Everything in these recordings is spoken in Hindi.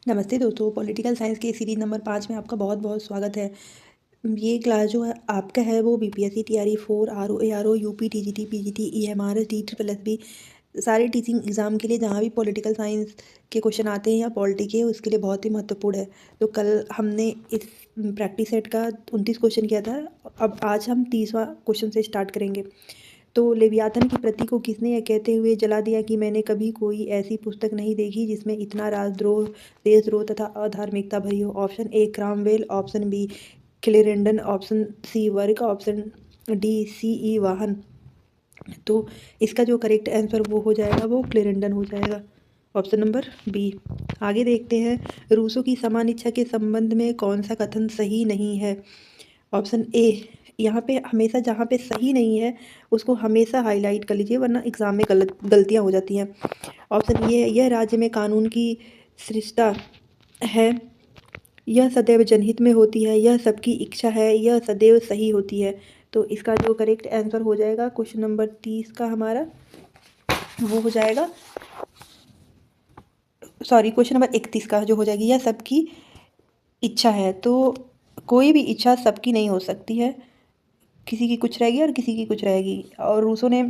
नमस्ते दोस्तों, पॉलिटिकल साइंस के सीरीज नंबर 5 में आपका बहुत बहुत स्वागत है। ये क्लास जो है आपका है वो BPSC TRE 4 RO ARO UP TGT PGT EMRS D triple SB सारे टीचिंग एग्जाम के लिए जहाँ भी पॉलिटिकल साइंस के क्वेश्चन आते हैं या पॉलिटी के, उसके लिए बहुत ही महत्वपूर्ण है। तो कल हमने इस प्रैक्टिस सेट का 29 क्वेश्चन किया था। अब आज हम 30वां क्वेश्चन से स्टार्ट करेंगे। तो लेवियाथन की प्रति को किसने यह कहते हुए जला दिया कि मैंने कभी कोई ऐसी पुस्तक नहीं देखी जिसमें इतना राजद्रोह, देशद्रोह तथा अधार्मिकता भरी हो। Option A Cromwell, option B Clarendon, option C work, option D CE Vaughan. तो इसका जो करेक्ट आंसर वो हो जाएगा, वो क्लेरेंडन हो जाएगा, ऑप्शन नंबर बी। आगे देखते हैं, रूसों की समान इच्छा के संबंध में कौन सा कथन सही नहीं है। ऑप्शन ए, यहाँ पे हमेशा जहाँ पे सही नहीं है उसको हमेशा हाईलाइट कर लीजिए, वरना एग्जाम में गलतियाँ हो जाती हैं। ऑप्शन ए, यह राज्य में कानून की सृष्टा है, यह सदैव जनहित में होती है, यह सबकी इच्छा है, यह सदैव सही होती है। तो इसका जो करेक्ट आंसर हो जाएगा क्वेश्चन नंबर 30 का हमारा, वो हो जाएगा, सॉरी क्वेश्चन नंबर 31 का जो हो जाएगी, यह सबकी इच्छा है। तो कोई भी इच्छा सबकी नहीं हो सकती है, किसी की कुछ रहेगी और किसी की कुछ रहेगी। और रूसो ने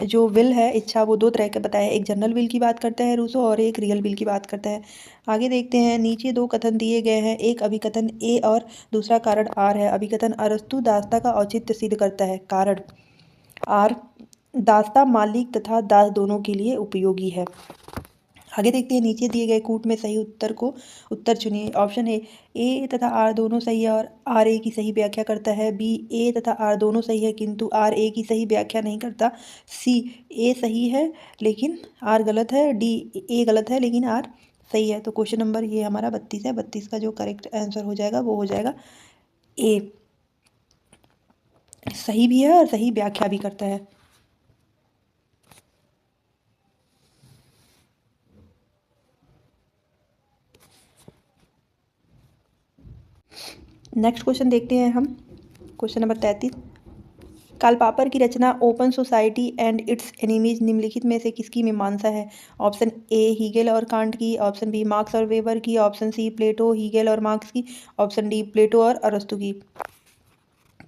जो विल है, इच्छा, वो दो तरह के बताया है। एक जनरल विल की बात करता है रूसो, और एक रियल विल की बात करता है। आगे देखते हैं, नीचे दो कथन दिए गए हैं, एक अभिकथन ए और दूसरा कारण आर है। अभिकथन, अरस्तु दासता का औचित्य सिद्ध करता है। कारण आर, दासता मालिक तथा दास दोनों के लिए उपयोगी है। आगे देखते हैं, नीचे दिए गए कूट में सही उत्तर चुनिए। ऑप्शन ए तथा आर दोनों सही है और आर ए की सही व्याख्या करता है। बी, ए तथा आर दोनों सही है किंतु आर ए की सही व्याख्या नहीं करता। सी, ए सही है लेकिन आर गलत है। डी, ए गलत है लेकिन आर सही है। तो क्वेश्चन नंबर ये हमारा 32 है। 32 का जो करेक्ट आंसर हो जाएगा वो हो जाएगा ए, सही भी है और सही व्याख्या भी करता है। नेक्स्ट क्वेश्चन देखते हैं हम, क्वेश्चन नंबर 33। कार्ल पॉपर की रचना open society and its enemies निम्नलिखित में से किसकी मीमांसा है। ऑप्शन ए हीगेल और कांट की, ऑप्शन बी मार्क्स और वेबर की, ऑप्शन सी प्लेटो, हीगेल और मार्क्स की, ऑप्शन डी प्लेटो और अरस्तु की।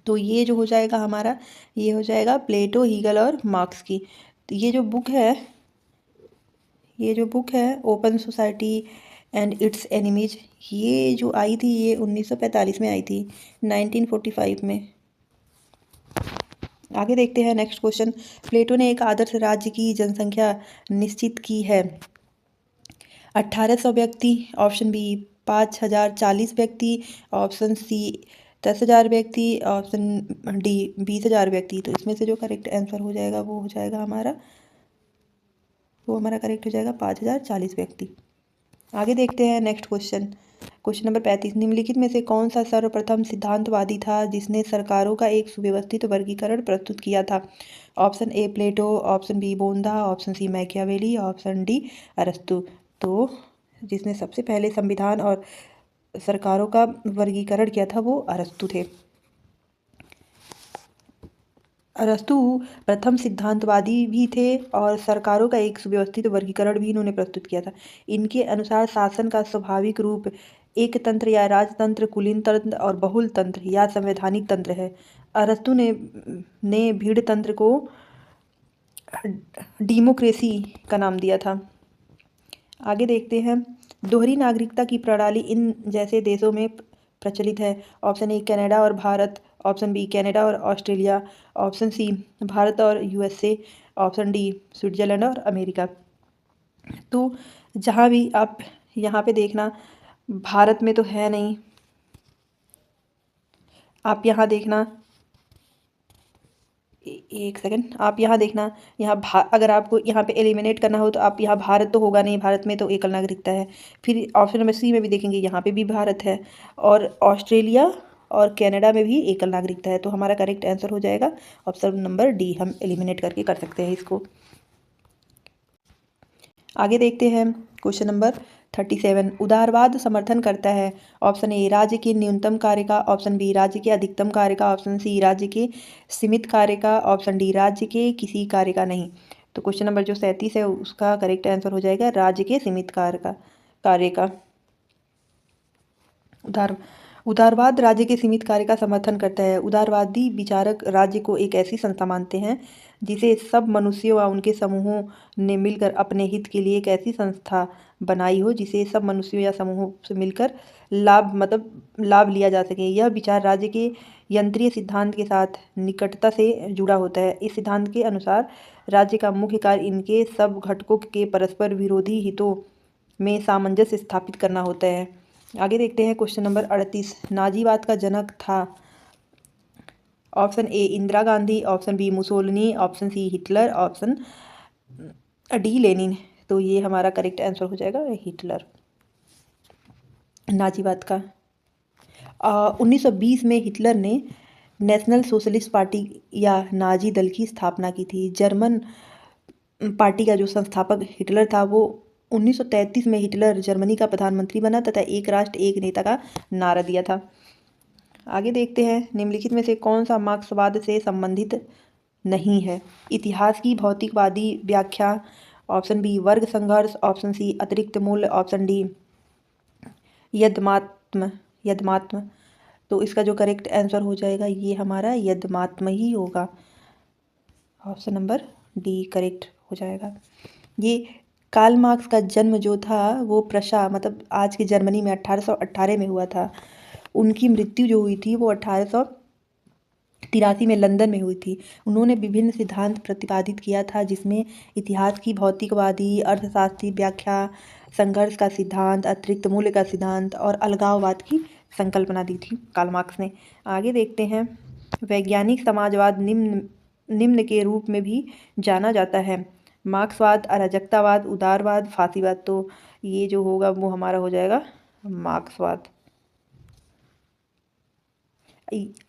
तो ये जो हो जाएगा हमारा, ये हो जाएगा प्लेटो, हीगेल और मार्क्स की। तो ये जो बुक है open society and its enemies, ये जो आई थी ये 1945 में आई थी, 1945 में। आगे देखते हैं नेक्स्ट क्वेश्चन। प्लेटो ने एक आदर्श राज्य की जनसंख्या निश्चित की है। 1800 व्यक्ति, ऑप्शन बी 5040 व्यक्ति, ऑप्शन सी 10,000 व्यक्ति, ऑप्शन डी 20,000 व्यक्ति। तो इसमें से जो करेक्ट आंसर हो जाएगा वो हो जाएगा हमारा, वो हमारा करेक्ट हो जाएगा 5040 व्यक्ति। आगे देखते हैं नेक्स्ट क्वेश्चन, क्वेश्चन नंबर 35। निम्नलिखित में से कौन सा सर्वप्रथम सिद्धांतवादी था जिसने सरकारों का एक सुव्यवस्थित वर्गीकरण प्रस्तुत किया था। Option A Plato, option B बोंदा, option C Machiavelli, option D अरस्तु। तो जिसने सबसे पहले संविधान और सरकारों का वर्गीकरण किया था वो अरस्तु थे। अरस्तु प्रथम सिद्धांतवादी भी थे और सरकारों का एक सुव्यवस्थित वर्गीकरण भी इन्होंने प्रस्तुत किया था। इनके अनुसार शासन का स्वाभाविक रूप एक तंत्र या राजतंत्र, कुलीन तंत्र और बहुल तंत्र या संवैधानिक तंत्र है। अरस्तु ने भीड़ तंत्र को डेमोक्रेसी का नाम दिया था। आगे देखते हैं, दोहरी नागरिकता की प्रणाली इन जैसे देशों में प्रचलित है। ऑप्शन ए कनाडा और भारत, ऑप्शन बी कनाडा और ऑस्ट्रेलिया, ऑप्शन सी भारत और यूएसए, ऑप्शन डी स्विट्जरलैंड और अमेरिका। तो जहाँ भी आप यहाँ पे देखना, भारत में तो है नहीं, आप यहाँ देखना, एक सेकंड, आप यहाँ देखना, यहाँ अगर आपको यहाँ पे एलिमिनेट करना हो तो आप यहाँ भारत तो होगा नहीं, भारत में तो एकल नागरिकता है। फिर ऑप्शन नंबर सी में भी देखेंगे, यहाँ पे भी भारत है, और ऑस्ट्रेलिया और कनाडा में भी एकल नागरिकता है। तो हमारा करेक्ट आंसर हो जाएगा ऑप्शन नंबर डी, हम एलिमिनेट करके कर सकते हैं इसको। आगे देखते हैं क्वेश्चन नंबर 37। उदारवाद समर्थन करता है। ऑप्शन ए राज्य के न्यूनतम कार्य का, ऑप्शन बी राज्य के अधिकतम कार्य का, ऑप्शन सी राज्य के सीमित कार्य का, ऑप्शन डी राज्य के किसी कार्य का नहीं। तो क्वेश्चन नंबर जो 37 है उसका करेक्ट आंसर हो जाएगा राज्य के सीमित कार्य का। उदार उदारवाद राज्य के सीमित कार्य का समर्थन करता है। उदारवादी विचारक राज्य को एक ऐसी संस्था मानते हैं जिसे सब मनुष्यों व उनके समूहों ने मिलकर अपने हित के लिए एक ऐसी संस्था बनाई हो जिसे सब मनुष्यों या समूहों से मिलकर लाभ लिया जा सके। यह विचार राज्य के यंत्रीय सिद्धांत के साथ निकटता से जुड़ा होता है। इस सिद्धांत के अनुसार राज्य का मुख्य कार्य इनके सब घटकों के परस्पर विरोधी हितों में सामंजस्य स्थापित करना होता है। आगे देखते हैं क्वेश्चन नंबर 38। नाजीवाद का जनक था? Option A Indira Gandhi, option B Mussolini, option C Hitler, option D Lenin. तो ये हमारा करेक्ट आंसर हो जाएगा हिटलर। नाजीवाद का 1920 में हिटलर ने नेशनल सोशलिस्ट पार्टी या नाजी दल की स्थापना की थी। जर्मन पार्टी का जो संस्थापक हिटलर था वो 1933 में हिटलर जर्मनी का प्रधानमंत्री बना तथा एक राष्ट्र एक नेता का नारा दिया था। आगे देखते हैं निम्नलिखित में से कौन सा मार्क्सवाद से संबंधित नहीं है? इतिहास की भौतिकवादी व्याख्या, ऑप्शन बी वर्ग संघर्ष, ऑप्शन सी अतिरिक्त मूल्य, ऑप्शन डी यदमात्म। तो इसका जो करेक्ट आंसर हो जाएगा ये हमारा यदमात्म ही होगा। ऑप्शन नंबर डी करेक्ट हो जाएगा। ये कार्ल मार्क्स का जन्म जो था वो प्रशा मतलब आज के जर्मनी में 1818 में हुआ था। उनकी मृत्यु जो हुई थी वो 1883 में लंदन में हुई थी। उन्होंने विभिन्न सिद्धांत प्रतिपादित किया था जिसमें इतिहास की भौतिकवादी, अर्थशास्त्री व्याख्या, संघर्ष का सिद्धांत, अतिरिक्त मूल्य का सिद्धांत और अलगाववाद की संकल्पना दी थी कार्ल मार्क्स ने। आगे देखते हैं वैज्ञानिक समाजवाद निम्न के रूप में भी जाना जाता है। मार्क्सवाद, अराजकतावाद, उदारवाद, फासीवाद। तो ये जो होगा वो हमारा हो जाएगा मार्क्सवाद।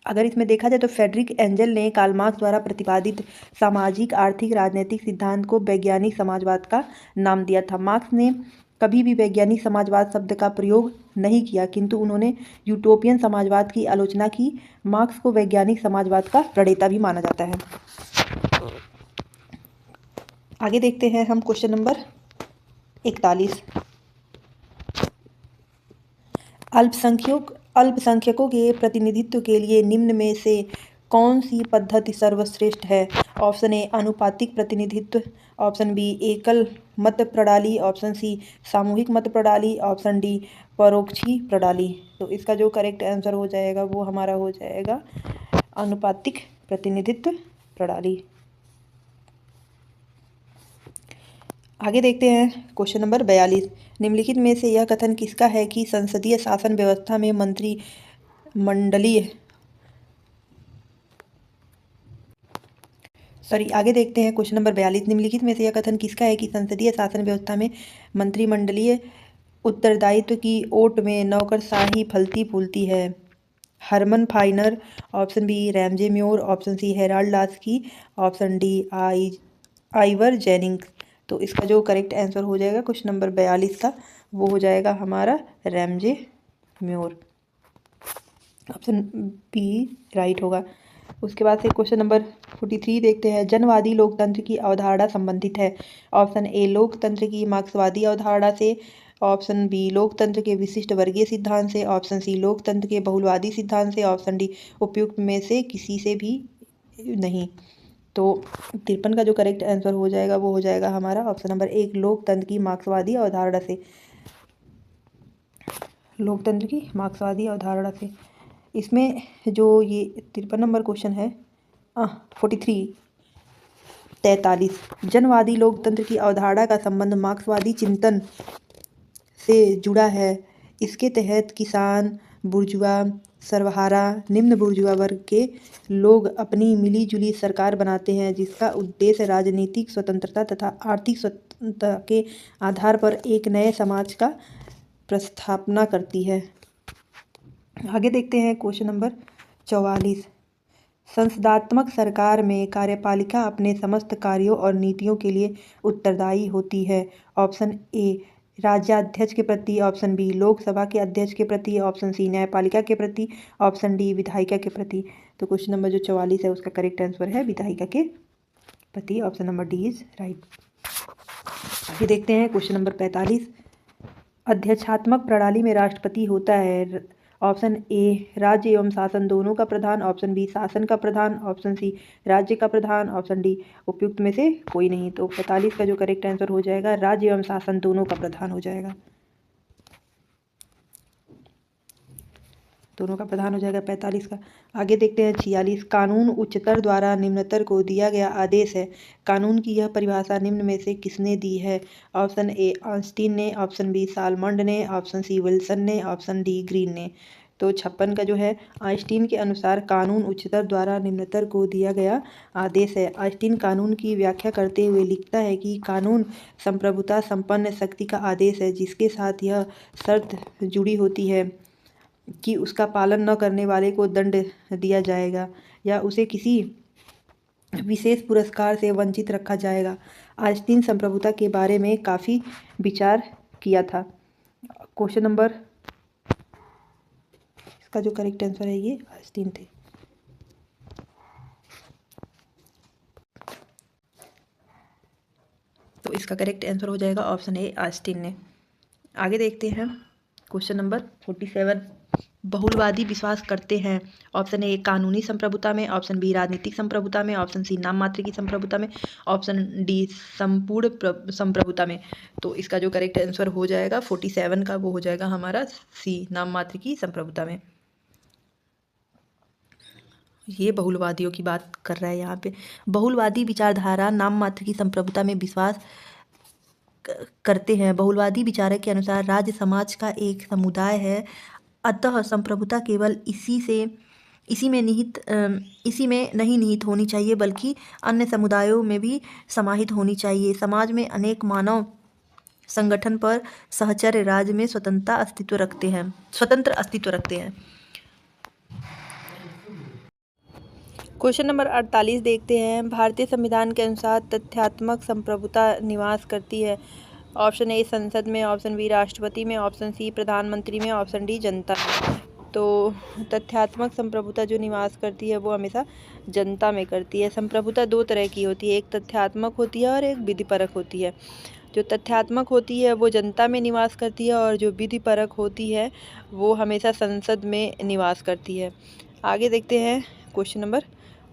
अगर इसमें देखा जाए तो फ्रेडरिक एंजल ने कार्ल मार्क्स द्वारा प्रतिपादित सामाजिक, आर्थिक, राजनीतिक सिद्धांत को वैज्ञानिक समाजवाद का नाम दिया था। मार्क्स ने कभी भी वैज्ञानिक समाजवाद शब्द का प्रयोग नहीं किया किंतु उन्होंने यूटोपियन समाजवाद की आलोचना की। मार्क्स को वैज्ञानिक समाजवाद का प्रणेता भी माना जाता है। आगे देखते हैं हम क्वेश्चन नंबर 41। अल्पसंख्यकों के प्रतिनिधित्व के लिए निम्न में से कौन सी पद्धति सर्वश्रेष्ठ है? ऑप्शन ए आनुपातिक प्रतिनिधित्व, ऑप्शन बी एकल मत प्रणाली, ऑप्शन सी सामूहिक मत प्रणाली, ऑप्शन डी परोक्षी प्रणाली। तो इसका जो करेक्ट आंसर हो जाएगा वो हमारा हो जाएगा आनुपातिक प्रतिनिधित्व प्रणाली। आगे देखते हैं क्वेश्चन नंबर 42। निम्नलिखित में से यह कथन किसका है कि संसदीय शासन व्यवस्था में आगे देखते हैं क्वेश्चन नंबर 42। निम्नलिखित में से यह कथन किसका है कि संसदीय शासन व्यवस्था में मंत्रिमंडलीय उत्तरदायित्व की ओट में नौकरशाही फलती फूलती है? Herman Finer, option B Ramsay Muir, option C Harold Laski, option D Ivor Jennings. तो इसका जो करेक्ट आंसर हो जाएगा क्वेश्चन नंबर 42 का वो हो जाएगा हमारा Ramsay Muir. Option B right होगा। उसके बाद से क्वेश्चन नंबर 43 देखते हैं। जनवादी लोकतंत्र की अवधारणा संबंधित है? ऑप्शन ए लोकतंत्र की मार्क्सवादी अवधारणा से, ऑप्शन बी लोकतंत्र के विशिष्ट वर्गीय सिद्धांत से, ऑप्शन सी लोकतंत्र के बहुलवादी सिद्धांत से, ऑप्शन डी उपयुक्त में से किसी से भी नहीं। तो 53 का जो करेक्ट आंसर हो जाएगा वो हो जाएगा हमारा ऑप्शन नंबर 1 लोकतंत्र की मार्क्सवादी अवधारणा से। लोकतंत्र की मार्क्सवादी अवधारणा से। इसमें जो ये 53 नंबर क्वेश्चन है 43 जनवादी लोकतंत्र की अवधारणा का संबंध मार्क्सवादी चिंतन से जुड़ा है। इसके तहत किसान, बुर्जुआ, सर्वहारा, निम्न बुर्जुआ वर्ग के लोग अपनी मिलीजुली सरकार बनाते हैं जिसका उद्देश्य राजनीतिक स्वतंत्रता तथा आर्थिक स्वतंत्रता के आधार पर एक नए समाज का प्रस्थापना करती है। आगे देखते हैं क्वेश्चन नंबर 44। संसदात्मक सरकार में कार्यपालिका अपने समस्त कार्यों और नीतियों के लिए उत्तरदायी होती है। ऑप्शन ए राज्याध्यक्ष के प्रति, ऑप्शन बी लोकसभा के अध्यक्ष के प्रति, ऑप्शन सी न्यायपालिका के प्रति, ऑप्शन डी विधायिका के प्रति। तो क्वेश्चन नंबर जो 44 है उसका करेक्ट आंसर है विधायिका के प्रति। Option number D is right. आगे देखते हैं क्वेश्चन नंबर 45। अध्यक्षात्मक प्रणाली में राष्ट्रपति होता है। ऑप्शन ए राज्य एवं शासन दोनों का प्रधान, ऑप्शन बी शासन का प्रधान, ऑप्शन सी राज्य का प्रधान, ऑप्शन डी उपयुक्त में से कोई नहीं। तो 45 का जो करेक्ट आंसर हो जाएगा राज्य एवं शासन दोनों का प्रधान हो जाएगा, दोनों का प्रधान हो जाएगा 45 का। आगे देखते हैं 46। कानून उच्चतर द्वारा निम्नतर को दिया गया आदेश है। कानून की यह परिभाषा निम्न में से किसने दी है? ऑप्शन ए ऑस्टिन ने, ऑप्शन बी सालमंड ने, ऑप्शन सी विल्सन ने, ऑप्शन डी ग्रीन ने। तो 56 का जो है ऑस्टिन के अनुसार कानून उच्चतर द्वारा निम्नतर को दिया गया आदेश है। ऑस्टिन कानून की व्याख्या करते हुए लिखता है कि कानून संप्रभुता संपन्न शक्ति का आदेश है जिसके साथ यह शर्त जुड़ी होती है कि उसका पालन न करने वाले को दंड दिया जाएगा या उसे किसी विशेष पुरस्कार से वंचित रखा जाएगा। ऑस्टिन संप्रभुता के बारे में काफ़ी विचार किया था। क्वेश्चन नंबर, इसका जो करेक्ट आंसर है ये ऑस्टिन थे। तो इसका करेक्ट आंसर हो जाएगा ऑप्शन ए ऑस्टिन ने। आगे देखते हैं क्वेश्चन नंबर 47। बहुलवादी विश्वास करते हैं। ऑप्शन ए कानूनी संप्रभुता में, ऑप्शन बी राजनीतिक संप्रभुता में, ऑप्शन सी नाम मात्र की संप्रभुता में, ऑप्शन डी संपूर्ण संप्रभुता में। तो इसका जो करेक्ट आंसर हो जाएगा 47 का वो हो जाएगा हमारा सी नाम मात्र की संप्रभुता में। ये बहुलवादियों की बात कर रहा है यहाँ पे। बहुलवादी विचारधारा नाम मात्र की संप्रभुता में विश्वास करते हैं। बहुलवादी विचारक के अनुसार राज्य समाज का एक समुदाय है, अतः संप्रभुता केवल इसी में नहीं निहित होनी चाहिए बल्कि अन्य समुदायों में भी समाहित होनी चाहिए। समाज में अनेक मानव संगठन पर सहचर्य राज्य में स्वतंत्र अस्तित्व रखते हैं। क्वेश्चन नंबर 48 देखते हैं। भारतीय संविधान के अनुसार तथ्यात्मक संप्रभुता निवास करती है। ऑप्शन ए संसद में, ऑप्शन बी राष्ट्रपति में, ऑप्शन सी प्रधानमंत्री में, ऑप्शन डी जनता में। तो तथ्यात्मक संप्रभुता जो निवास करती है वो हमेशा जनता में करती है। संप्रभुता दो तरह की होती है, एक तथ्यात्मक होती है और एक विधिपरक होती है। जो तथ्यात्मक होती है वो जनता में निवास करती है और जो विधिपरक होती है वो हमेशा संसद में निवास करती है। आगे देखते हैं क्वेश्चन नंबर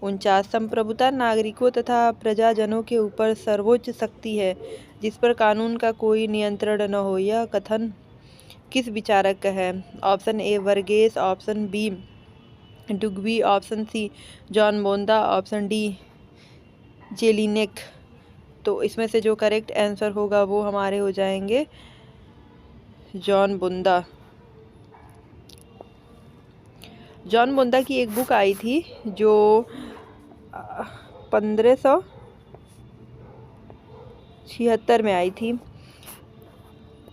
49। संप्रभुता नागरिकों तथा प्रजाजनों के ऊपर सर्वोच्च शक्ति है जिस पर कानून का कोई नियंत्रण न हो। यह कथन किस विचारक का है? ऑप्शन ए वर्गेस, option B Duguit, option C John बोंदा, ऑप्शन डी जेलिनेक। तो इसमें से जो करेक्ट आंसर होगा वो हमारे हो जाएंगे जॉन बोंदा। जॉन बोंदा की एक बुक आई थी जो 1576 में आई थी।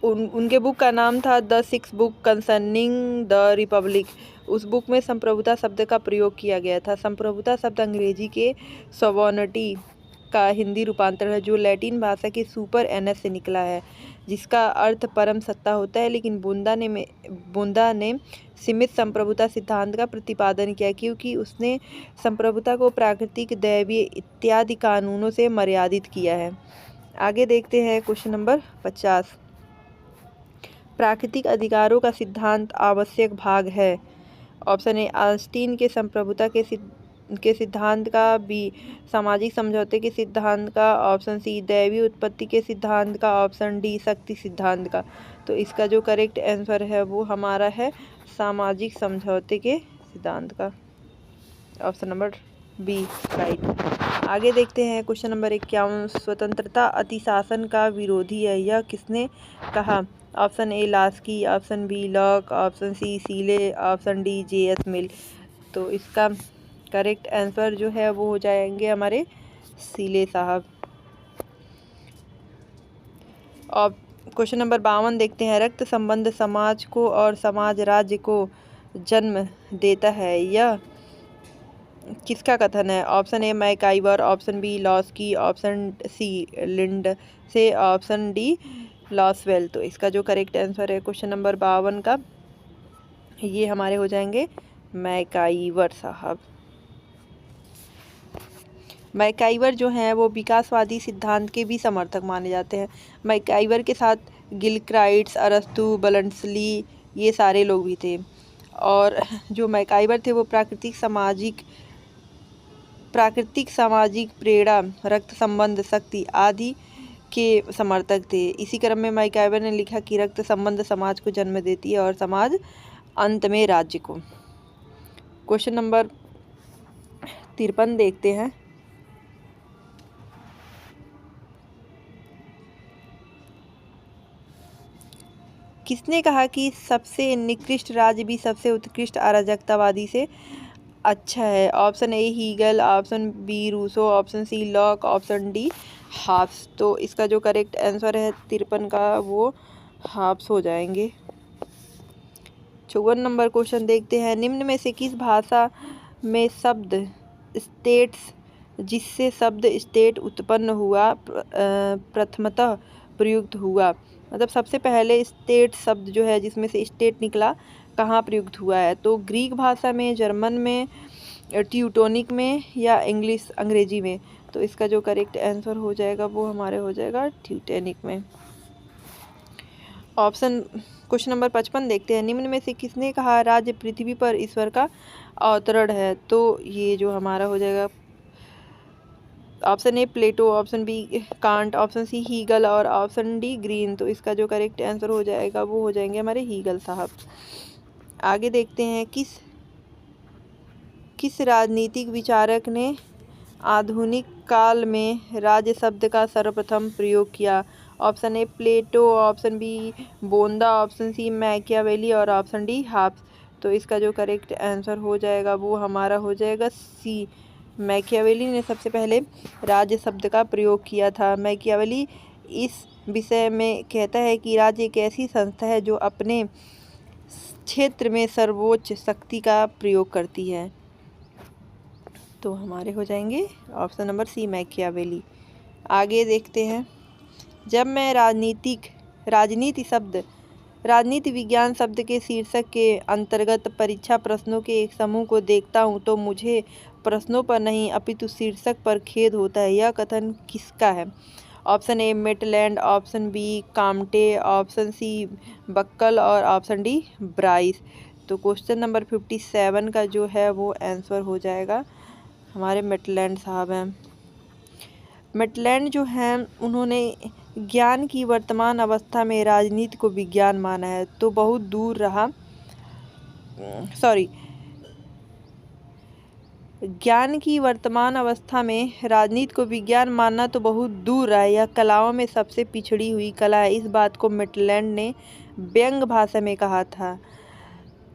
उनके बुक का नाम था the 6 book concerning the Republic. उस बुक में संप्रभुता शब्द का प्रयोग किया गया था। संप्रभुता शब्द अंग्रेजी के सॉवरेनिटी का हिंदी रूपांतर है जो लैटिन भाषा के सुपर एनस से निकला है जिसका अर्थ परम सत्ता होता है। लेकिन बोंदा ने सीमित संप्रभुता सिद्धांत का प्रतिपादन किया क्योंकि उसने संप्रभुता को प्राकृतिक, दैवीय इत्यादि कानूनों से मर्यादित किया है। आगे देखते हैं क्वेश्चन नंबर 50। प्राकृतिक अधिकारों का सिद्धांत आवश्यक भाग है। ऑप्शन ए ऑस्टिन के संप्रभुता के सिद्धांत का, बी सामाजिक समझौते के सिद्धांत का, ऑप्शन सी दैवीय उत्पत्ति के सिद्धांत का, ऑप्शन डी शक्ति सिद्धांत का। तो इसका जो करेक्ट आंसर है वो हमारा है सामाजिक समझौते के सिद्धांत का, ऑप्शन नंबर बी राइट। आगे देखते हैं क्वेश्चन नंबर 51। स्वतंत्रता अतिशासन का विरोधी है, यह किसने कहा? Option A Laski, option B Locke, option C Seeley, option D J.S. Mill. तो इसका करेक्ट आंसर जो है वो हो जाएंगे हमारे सीले साहब। और क्वेश्चन नंबर 52 देखते हैं। रक्त संबंध समाज को और समाज राज्य को जन्म देता है, यह किसका कथन है? Option A MacIver, option B Laski, option C Lindsay, option D Lasswell. तो इसका जो करेक्ट आंसर है क्वेश्चन नंबर 52 का ये हमारे हो जाएंगे मैकाइवर साहब। मैकाइवर जो हैं वो विकासवादी सिद्धांत के भी समर्थक माने जाते हैं। मैकाइवर के साथ गिलक्राइट्स, अरस्तु, बलंसली ये सारे लोग भी थे। और जो मैकाइवर थे वो प्राकृतिक सामाजिक प्रेरणा, रक्त संबंध, शक्ति आदि के समर्थक थे। इसी क्रम में मैकाइवर ने लिखा कि रक्त संबंध समाज को जन्म देती है और समाज अंत में राज्य को। क्वेश्चन नंबर 53 देखते हैं। किसने कहा कि सबसे निकृष्ट राज्य भी सबसे उत्कृष्ट अराजकतावादी से अच्छा है? Option A Hegel, option B Rousseau, option C Locke, option D Hobbes. तो इसका जो करेक्ट आंसर है 53 का वो हाब्स हो जाएंगे। 54 नंबर क्वेश्चन देखते हैं। निम्न में से किस भाषा में शब्द स्टेट्स, जिससे शब्द स्टेट उत्पन्न हुआ, प्रथमतः प्रयुक्त हुआ? मतलब सबसे पहले स्टेट शब्द जो है जिसमें से स्टेट निकला कहाँ प्रयुक्त हुआ है? तो ग्रीक भाषा में, जर्मन में, ट्यूटोनिक में या इंग्लिश अंग्रेजी में? तो इसका जो करेक्ट आंसर हो जाएगा वो हमारे हो जाएगा ट्यूटोनिक में। क्वेश्चन नंबर 55 देखते हैं। निम्न में से किसने कहा राज्य पृथ्वी पर ईश्वर का अवतरण है? तो ये जो हमारा हो जाएगा option A Plato, option B Kant, option C Hegel और ऑप्शन डी ग्रीन। तो इसका जो करेक्ट आंसर हो जाएगा वो हो जाएंगे हमारे हीगल साहब। आगे देखते हैं। किस राजनीतिक विचारक ने आधुनिक काल में राज्य शब्द का सर्वप्रथम प्रयोग किया? Option A Plato, option B बोंदा, ऑप्शन सी मैकियावेली और ऑप्शन डी हाब्स। तो इसका जो करेक्ट आंसर हो जाएगा वो हमारा हो जाएगा सी, मैकियावेली ने सबसे पहले राज्य शब्द का प्रयोग किया था। मैकियावेली इस विषय में कहता है कि राज्य एक ऐसी संस्था है जो अपने क्षेत्र में सर्वोच्च शक्ति का प्रयोग करती है। तो हमारे हो जाएंगे ऑप्शन नंबर सी मैकियावेली। आगे देखते हैं। जब मैं राजनीति विज्ञान शब्द के शीर्षक के अंतर्गत परीक्षा प्रश्नों के एक समूह को देखता हूँ तो मुझे प्रश्नों पर नहीं अपितु शीर्षक पर खेद होता है। यह कथन किसका है? Option A Maitland, option B Comte, option C Buckle और ऑप्शन डी ब्राइस। तो क्वेश्चन नंबर 57 का जो है वो आंसर हो जाएगा हमारे मेटलैंड साहब हैं। मेटलैंड जो हैं उन्होंने ज्ञान की वर्तमान अवस्था में राजनीति को विज्ञान माना है तो बहुत दूर रहा ज्ञान की वर्तमान अवस्था में राजनीति को विज्ञान मानना तो बहुत दूर रहा। यह कलाओं में सबसे पिछड़ी हुई कला है। इस बात को मेटलैंड ने व्यंग्य भाषा में कहा था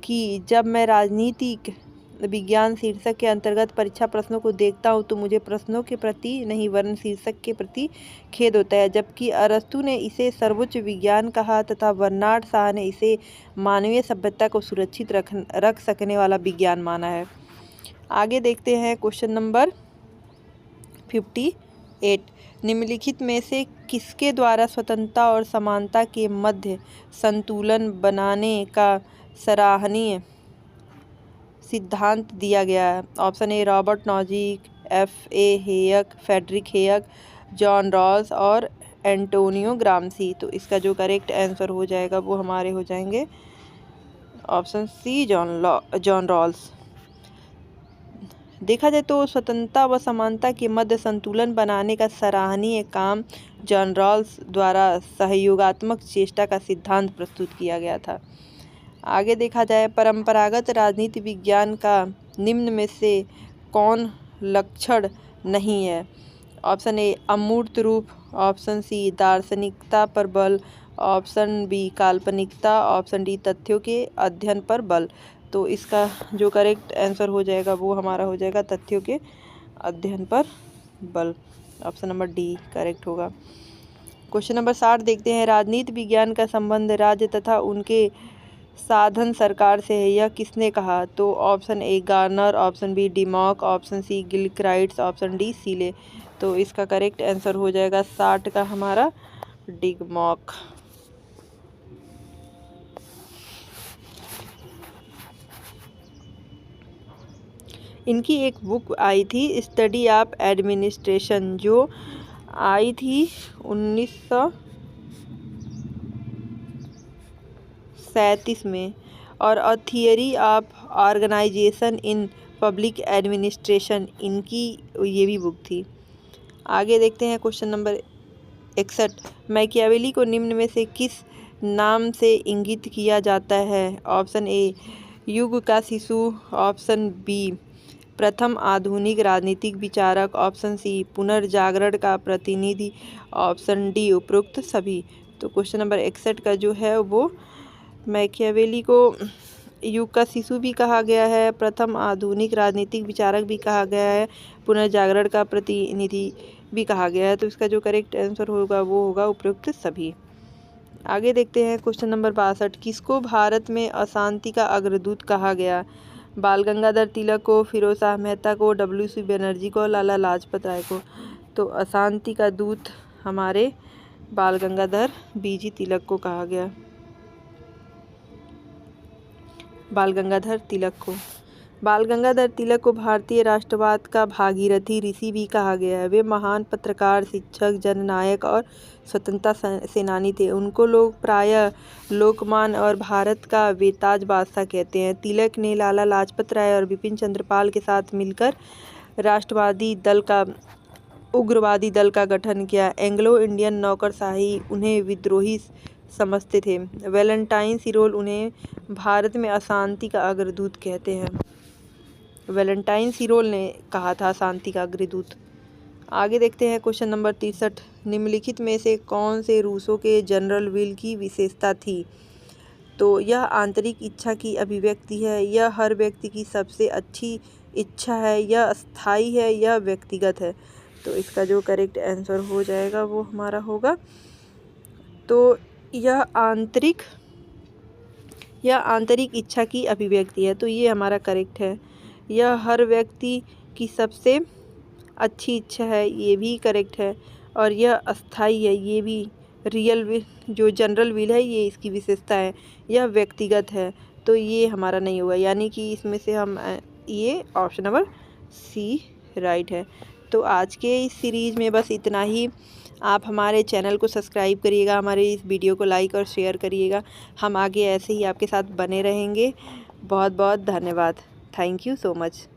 कि जब मैं राजनीतिक विज्ञान शीर्षक के अंतर्गत परीक्षा प्रश्नों को देखता हूँ तो मुझे प्रश्नों के प्रति नहीं वरन शीर्षक के प्रति खेद होता है। जबकि अरस्तु ने इसे सर्वोच्च विज्ञान कहा तथा बर्नार्ड शाह ने इसे मानवीय सभ्यता को सुरक्षित रख सकने वाला विज्ञान माना है। आगे देखते हैं क्वेश्चन नंबर 58। निम्नलिखित में से किसके द्वारा स्वतंत्रता और समानता के मध्य संतुलन बनाने का सराहनीय सिद्धांत दिया गया है? Option A Robert Nozick, F.A. Hayek, Friedrich Hayek, John Rawls और एंटोनियो ग्राम्सी। तो इसका जो करेक्ट आंसर हो जाएगा वो हमारे हो जाएंगे ऑप्शन सी जॉन रॉल्स। देखा जाए तो स्वतंत्रता व समानता के मध्य संतुलन बनाने का सराहनीय काम जॉन रॉल्स द्वारा सहयोगात्मक चेष्टा का सिद्धांत प्रस्तुत किया गया था। आगे देखा जाए परंपरागत राजनीति विज्ञान का निम्न में से कौन लक्षण नहीं है? ऑप्शन ए अमूर्त रूप, ऑप्शन सी दार्शनिकता पर बल, ऑप्शन बी काल्पनिकता, ऑप्शन डी तथ्यों के अध्ययन पर बल। तो इसका जो करेक्ट आंसर हो जाएगा वो हमारा हो जाएगा तथ्यों के अध्ययन पर बल। ऑप्शन नंबर डी करेक्ट होगा। क्वेश्चन नंबर 60 देखते हैं। राजनीति विज्ञान का संबंध राज्य तथा उनके साधन सरकार से है, यह किसने कहा? तो option A Garner, option B Dimock, option C गिलक्राइट्स, ऑप्शन डी सीले। तो इसका करेक्ट आंसर हो जाएगा 60 का हमारा डिमॉक। इनकी एक बुक आई थी स्टडी ऑफ एडमिनिस्ट्रेशन जो आई थी 1937 में और a theory of organisation in public administration, इनकी ये भी बुक थी। आगे देखते हैं क्वेश्चन नंबर 61। मैकियावेली को निम्न में से किस नाम से इंगित किया जाता है? ऑप्शन ए युग का शिशु, ऑप्शन बी प्रथम आधुनिक राजनीतिक विचारक, ऑप्शन सी पुनर्जागरण का प्रतिनिधि, ऑप्शन डी उपरोक्त सभी। तो क्वेश्चन नंबर 61 का जो है वो मैकियावेली को युग का शिशु भी कहा गया है, प्रथम आधुनिक राजनीतिक विचारक भी कहा गया है, पुनर्जागरण का प्रतिनिधि भी कहा गया है। तो इसका जो करेक्ट आंसर होगा वो होगा उपयुक्त सभी। आगे देखते हैं क्वेश्चन नंबर 62। किसको भारत में अशांति का अग्रदूत कहा गया? बाल गंगाधर तिलक को, फिरोज शाह मेहता को, WC बनर्जी को, लाला लाजपत राय को। तो अशांति का दूत हमारे बाल गंगाधर BG तिलक को कहा गया, बाल गंगाधर तिलक को। बाल गंगाधर तिलक को भारतीय राष्ट्रवाद का भागीरथी ऋषि भी कहा गया है। वे महान पत्रकार, शिक्षक, जननायक और स्वतंत्रता सेनानी थे। उनको लोग प्रायः लोकमान्य और भारत का बेताज बादशाह कहते हैं। तिलक ने लाला लाजपत राय और बिपिन चंद्र पाल के साथ मिलकर उग्रवादी दल का गठन किया। एंग्लो इंडियन नौकरशाही उन्हें विद्रोही समझते थे। वैलेंटाइन सिरोल उन्हें भारत में अशांति का अग्रदूत कहते हैं। वैलेंटाइन सिरोल ने कहा था शांति का अग्रदूत। आगे देखते हैं क्वेश्चन नंबर 63। निम्नलिखित में से कौन से रूसों के जनरल विल की विशेषता थी? तो यह आंतरिक इच्छा की अभिव्यक्ति है, यह हर व्यक्ति की सबसे अच्छी इच्छा है, यह अस्थायी है, यह व्यक्तिगत है। तो इसका जो करेक्ट आंसर हो जाएगा वो हमारा होगा, तो यह आंतरिक इच्छा की अभिव्यक्ति है। तो ये हमारा करेक्ट है। यह हर व्यक्ति की सबसे अच्छी इच्छा है, ये भी करेक्ट है। और यह अस्थायी है, ये भी रियल विल, जो जनरल विल है ये इसकी विशेषता है। यह व्यक्तिगत है, तो ये हमारा नहीं होगा, यानी कि इसमें से हम ये ऑप्शन नंबर सी राइट है। तो आज के इस सीरीज़ में बस इतना ही। आप हमारे चैनल को सब्सक्राइब करिएगा, हमारे इस वीडियो को लाइक और शेयर करिएगा। हम आगे ऐसे ही आपके साथ बने रहेंगे। बहुत बहुत धन्यवाद। Thank you so much.